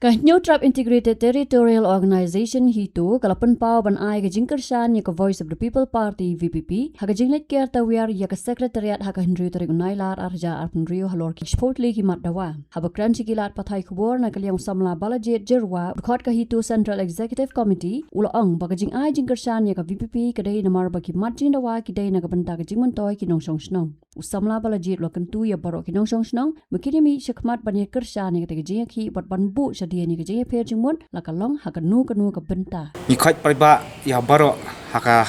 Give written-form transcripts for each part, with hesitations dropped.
New Trap Integrated Territorial Organization hitu kalapan pau ban ai ke jingkershan ya ke Voice of the People Party VPP ha ke jinglet ker tawiar ya ke Secretariat ha ke Henry tarik unailar arja arpun rio halor ki sportly ki mat dawa ha bakran sikilat pathai kubor na kaliang samla balajet jerwa khot ka hitu Central Executive Committee ulo ong ba ke jing ai jingkershan ya ke VPP ke dai namar ba ki mat jing dawa ki dai na ke benta ke jingman toy ki nong song snong usamla balajet lo kentu ya barok ki nong song snong mekini mi shakmat ban ya kershan ya ke jing ki bat ban bu dia ni kerja per jemut lakalong hakanu kanu ke benta ni khaj paiba ya baro haka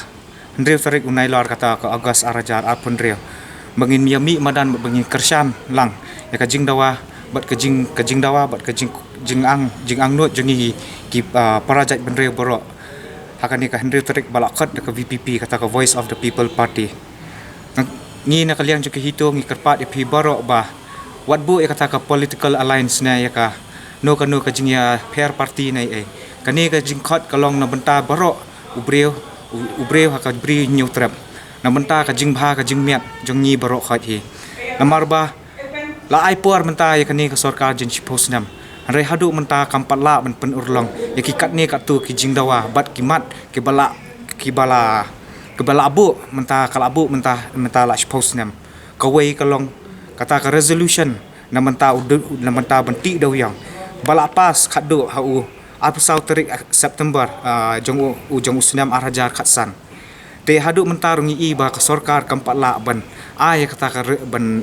ndre ferik unai lor kata ke agas arajar apun rio bangin miami madan bangin kersan lang ya ka jing dawa bat ke jing dawa bat ke jing ang not jengi ki parajat benre baro haka ni ka ndre ferik balakot ke VPP kata ke Voice of the People Party ni na kalian juga hitung ni kerpat ip baro ba wat bu ya kata ke political alliance na ya ka no kanu ka jingya pair party nai kani ka jingkhot kalong na benta baro ubreu haka bri new trap na benta ka jingbha ka jingmiat jongi baro khat hi namar ba la ai por benta ya kani ka sarkar jin posnam re hadu benta kampat la ban pen urlong ya ki kat ni ka tu ki jingdawa bat ki mat ki bala abu benta kala abu benta la posnam ka wei kalong kata ka resolution na benta benti daw yang balapas khadu hau apu sau tarik September jong usnam arajar khatsan te hadu mentarungi i ba ka sarkar kampat la ban ai kata ka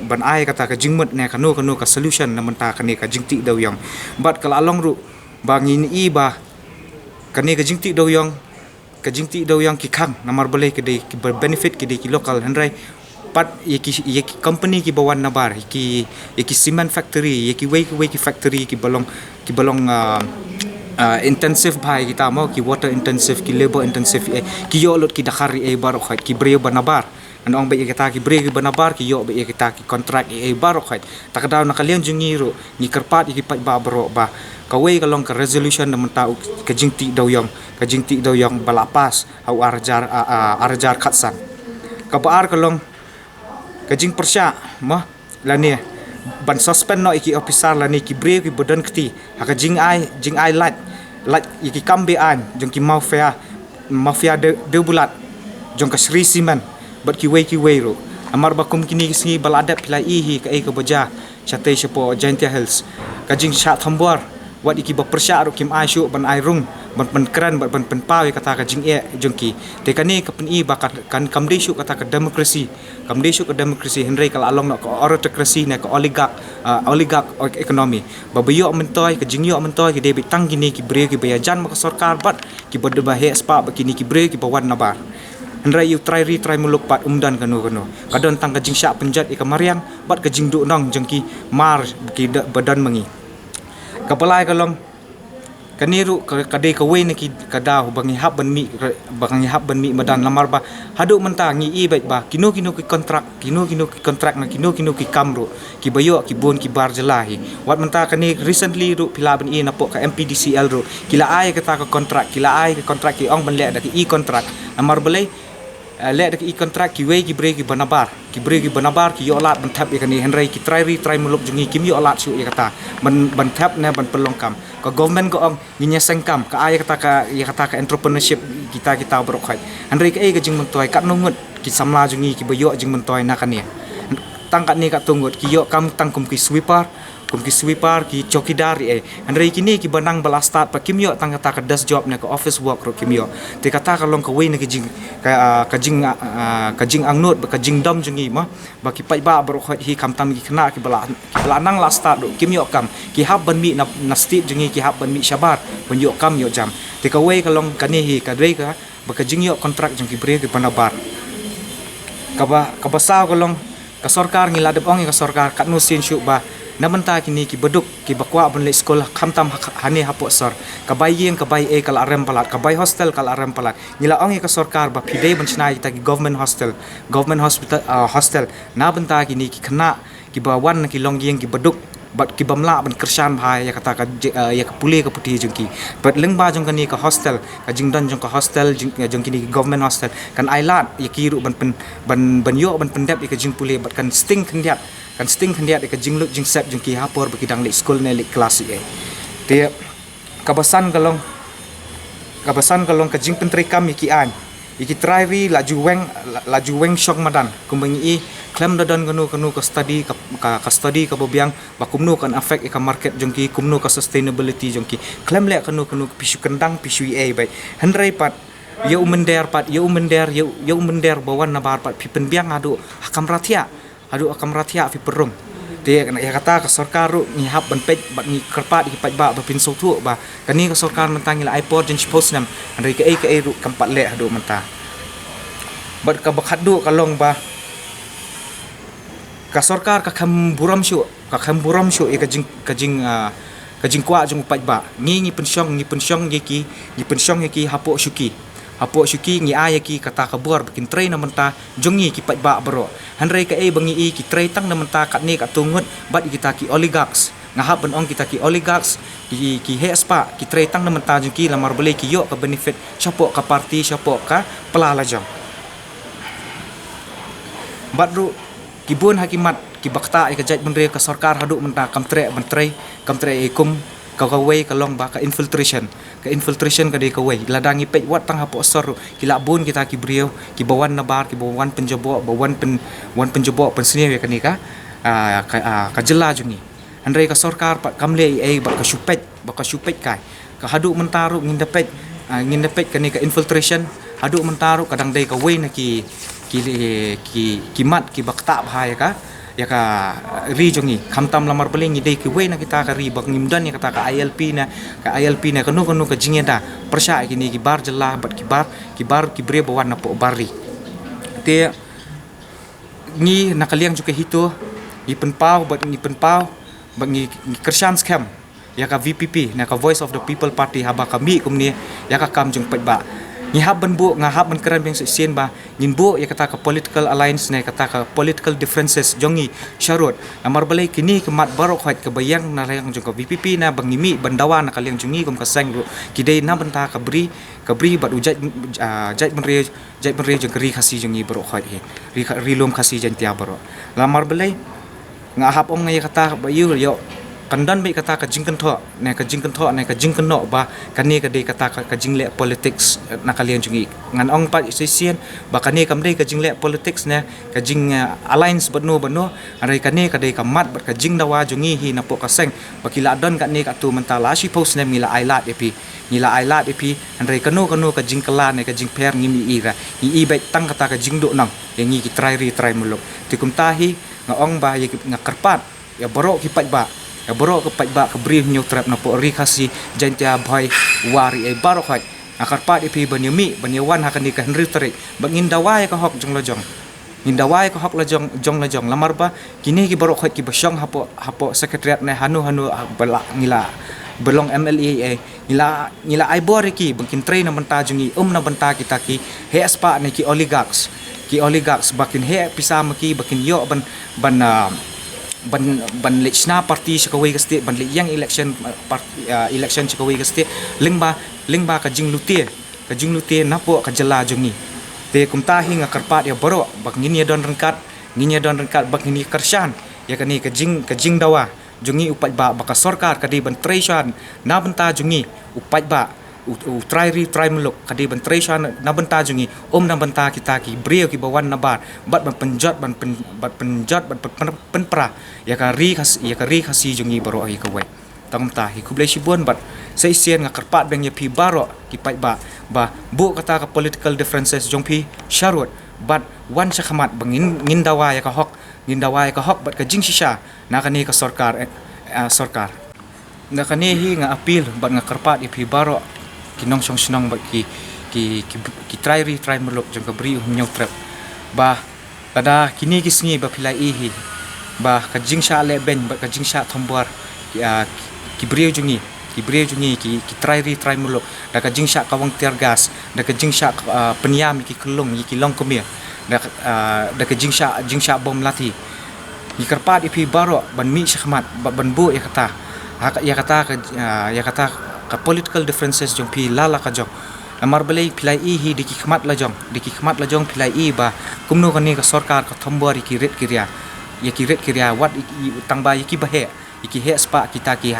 ban ai kata ka jingmut ne kanu ka solution na menta kani ka jingti daw yang bat kala along ru bangin i ba kani ka jingti daw yang ki khang namar bale ke de ki benefit ke de ki local handrai pat yeki company ki bawan nabar yeki cement factory yeki wei ki factory ki balong intensive bhai kita mau ki water intensive ki labor intensive ki yolot ki dakhari baro khat ki breu banabar anong be kita ki breu banabar ki yo be kita ki contract baro khat takadaw nakalian jungiro ni kerpat ki pat ba baro ba kawei kalong ka resolution na mentau ka jingti daw yang balapas au arjar khatsan kabar kalong kajing persya mah lani ban suspend no iki officer lani ki brave ki badan kti haka jing ai lat iki kambe an jong ki mafia de bulat jong ka Sri Siman bat ki wei ro amar ba kum kini singi baladap pilai hi ka ka baja chate shapo Gentia Hills kajing sha thambor wat iki ba persya ro kim ai shu ban ai rung ban kran ban pawi kata ka jing jongki te kani ka pen i ba kan kamdeshu kata ka demokrasi henry kala along no ka autocracy ne ka oligarch economy ba bayo mentoy ka jingyo mentoy ki debit tang kini ki bre ki bayajan ma ka sarkar bat ki bad ba he spa ba kini ki bre ki bawan nabar henry you try muluk pat umdan kanu kadon tang ka jing sya penjat ka mariang bat ka jing du nong jongki mar ki badan mengi kapalai kalong kaniru kadai kawai neki kadaw bangi hab ban mi madan lamar ba hadu mentangi i baik ba kino ki kontrak ki kamru ki bayo ki bon ki bar jelahi wat menta kani recently ru pila ban i napok ka MPDCL ru kila ai kata ka kontrak ki ong ban le da ki i kontrak lamar balai le da ki i kontrak ki wei ki bre ki banabar ki yo lat ban tap ikani henry ki try muluk jungi kim yo lat su kata ban tap ne ban pelongkam ka government ko ong ginya sengkam ka ay kata ka entrepreneurship kita berokhai henry ka jing mentoy kat nungut ki samla jungi ki bayo jing mentoy nakani tangkat ni ka tunggut ki yo kam tangkum ki sweeper ki chokidar henry kini ki banang balastat pa kim yo tangkata ka das job ne ka office work ro kim yo te kata ka long ka wei ne ki jing ka jing angnut ka jing dom jungi ma ba ki pai ba bro hi kam tam ki khna ki bala nang la start do kim yo kam ki hab ban mi na stit jungi ki hab ban mi shabar ban yo kam yo jam te ka wei ka long kani hi ka dre ka ba ka jing yo contract jung ki bre ki banabar ka ba sa ka long ka sarkar ngila de ong ka sarkar kat no sin shu ba namenta kini ki beduk ki bakwa ban le sekolah khamtam hani hapo sor kabai kala rem palat kabai hostel kala rem palat nila ong ka sarkar ba pidei ban chnai ta ki government hostel na benta kini ki khna ki bawan ki longyeng ki beduk bat ki bamla ban kersan bhai ya kata ka ya ka pule ka puti jungki bat lengba jong kani ka hostel ka jingdan jong ka hostel jong kini government hostel kan ailat ya ki ru ban yo ban pendap ka jing pule bat kan sting khandiat ka jinglut jing sep jong ki hapor bakidang le school ne le kelas te kabasan kalong kajing pentri kam iki an iki try ri laju weng syok madan kumbangi klem dadan kanu ka study ka study ka bobiang bakumnu kan affect ka market jongki kumnu ka sustainability jongki klem le kanu pisu kendang pisu bai handrai pat ya umender bawan na bar pat pipen biang adu hakam ratia fi perum dia ya kata ke sorkar ru ni hab ban pej bat ni kerpat di pat ba bapin sotu ba kani ke sorkar mentang ila iPod jen post nam andai ke ru kampat le adu menta bat ka bakhat du kalong ba ka sorkar ka kham buram syu e kajing kwa jung pat ba ni pensyong yeki hapo syuki ngi ayaki kata kabur bikin train na menta jongi ki pat ba bro handrai ka bangi ki train tang na menta kat ni kat tungut bat kita ki oligarchs ngahap ben ong kita ki oligarchs ki hespa ki train tang na menta jongki lamar beli ki yo ka benefit siapa ka parti siapa ka pelalajang bat ru ki bun hakimat ki bakta ka jaj benre ka sarkar hadu menta kam tre kum kawai kalong ba ka infiltration ka de kawai ladangi pej wat tang hapo sor kila bun kita ki brio ki bawan nabar ki bawan penjobo bawan penjobo pensenia ya kani ka jela jungi andai ka sarkar pat kamle ba ka syupet kai ka hadu mentaru ngindapet kani ka infiltration hadu mentaru kadang dei kawai na ki mat ki bakta bahaya ka ya ka ri jongi khamtam lamar beling ide ki we na kita ka ri bak ngimdan ya kata ka ILP na kanu ka jingeda persya kini ki bar jelah bat ki bar ki bre bawan na po bari te ni nakaliang juga hito ni penpau bat ngi kersan scam ya ka VPP na ka Voice of the People Party haba kami kumni ya ka kam jung pet ba ni hab ban bu ngahab ban keran beng sien ba nin bu ya kata ka political alliance ne kata ka political differences jongi syarut amar balai kini kemat barok hat ke bayang na yang jong ka VPP na bangimi bandawa na kaliang jongi kum ka sang ru kidai na banta ka bri bat ujat menre jong keri khasi jongi barok hat ri lom khasi jan tia barok lamar balai ngahab ong ya kata bayu yo kandan bai kata ka jingkan tho ne ka jingkan no ba kani ka de kata ka jingle politics na kalian jungi ngan ong pa sesien ba kani kam de ka jingle politics ne ka jing alliance bano arai kani ka de ka mat ba ka jing dawa jungi hi na po ka seng ba kila don ka ne ka tu mentala si post ne mila ailat epi arai kanu ka jing kala ne ka jing per ngimi ira i bai tang kata ka jing do nang yang ki try muluk tikum tahi nga ong ba nga kerpat ya borok ki pat ba ya borok ke pat ba ke bri nyu trap na po ri khasi jantia bhai wari ai barok hat akar pat ipi banyumi banyawan hakan ni kan ri tarik bangin dawai ka hok jong lajong lamar ba kini ki borok hat ki basyong hapo sekretariat na hanu bala ngila belong MLA ngila ai bor ki bangkin train na menta jungi na benta kita ki he aspa ni ki oligarchs bakin he pisam ki bakin yo ban lechna party chakawai ka state ban le yang election chakawai ka state lingba ka jinglutie napo ka jela jungi te kumta hinga karpat ya boro bak nginya don rengkat bak ngini kersan ya kani ka jing dawa jungi upat ba baka sarkar kadi ban tresan na benta jungi upat ba try muluk kadi ban tresan na benta jungi na benta kita ki brio ki bawan na bat ban penjat ban penpra ya ka ri khasi jungi baro ai ka wai tang ta hi kublai sibon bat sai sien nga karpat beng ya pi baro ki pai ba bu kata ka political differences jong pi sharut bat wan sakhamat bangin ngindawa ya ka hok bat ka jing shisha na kani ka sarkar na kani hi nga appeal bat nga karpat ipi baro kinong song ba ki try muluk jong ka bri humnyong trap ba tada kini kisni ba pilai hi ba ka jing sha le ben ba ka jing sha thombor ki bri jungi ki try muluk da ka jing sha kawang tergas da ka jing sha peniam ki kelung ki long komia da ka jing sha bom lati ki karpat ipi baro ban mi syakmat ban bu ya kata ka political differences jong pi lala ka jong amar balai pilai hi diki khmat lajong pilai ba kumno kani ka sarkar ka thombor ki ret kiria wat tangba ki bahe ki he spa kita ki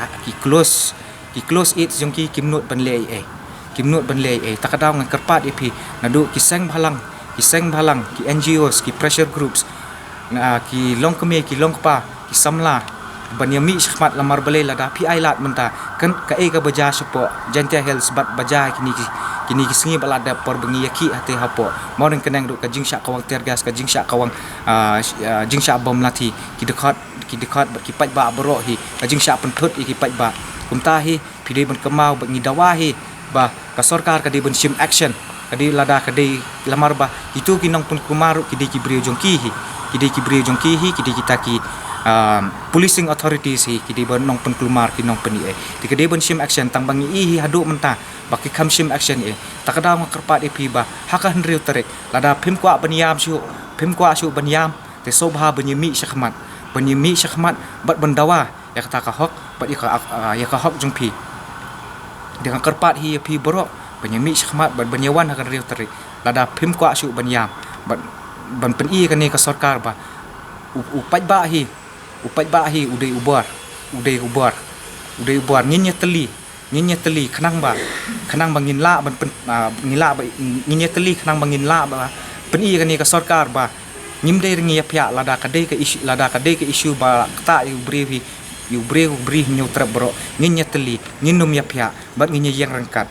ki close it jong ki kimnut ban le kimnut ban le takadaw ngan kerpat ipi nadu ki seng bhalang ki NGOs ki pressure groups na ki long keme ki long pa ki samla banyami shkhmat lamar bale lada pi ai lat menta kan ka ka baja supo jantia health bat baja kini ki singi balada por bengi yaki ate hapo morning kenang du ka jingsha kawang tergas ka jingsha kawang jingsha bom lati ki dekat ki pat ba bro hi ka jingsha penthut ki pat ba kumta hi pide ban kemau bengi dawa hi ba ka sarkar ka di ban sim action ka di lada ka di lamar ba itu ki nong pun kumaru ki di ki brio jongki hi ki di kita ki policing authorities hi kidi ban nong pen kelumar ki nong peni ti kede ban sim action tang bangi hi hadu menta baki kam sim action takada makarpat pi ba haka hendriu terek lada phim kwa baniam shu baniam te sobha banyami shakhmat bat bandawa ya kata ka hok bat ya ka hok jungpi dengan karpat hi pi borok banyami shakhmat bat banyawan haka hendriu terek lada phim kwa shu baniam ban pen kan ni ka sarkar ba upat ba hi udai ubar nginya teli khanang ba ngin la ban ngila ba nginya teli khanang ba ngin la ba pen kan ni ka sarkar ba ngimde ringi pya lada ka de ka issue ba ta yu bri nyu trap bro nginya teli nginum ya pya bat nginya yang rangkat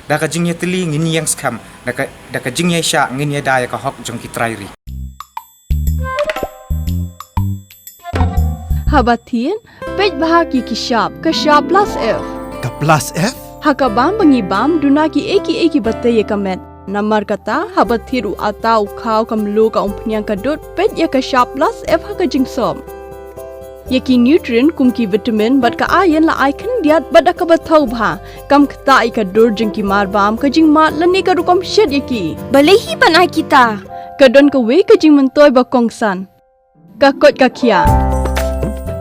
da ka jingnya teli ngin yang skam da ka jingnya sha nginya da ya ka hok jong ki trairi Habatin, pej bahagi ki shop plus F. Ka plus F? Haka bam bangi bam duna ki eki batte ye kamet. Namar kata habathiru atau khau kamlu ka umpnyang kadut pej ya ka shop plus F haka jingsom. Yaki nutrient kum ki vitamin bat ka iron la icon diat bat ka bathau bha kam kta I ka dur jing ki mar bam ka jing mat lani ka rukom shed yaki. Balehi banai kita. Kadon ka we ka jing mentoy ba kongsan. Ka kot ka kia.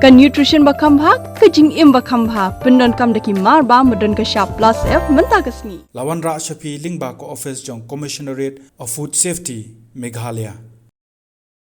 Ka nutrition bakam bha ka jing im bakam bha pendon kam daki mar ba modon ka shop plus F menta kasni Lawan Ra Shafi Lingba ko office jong Commissionerate of Food Safety Meghalaya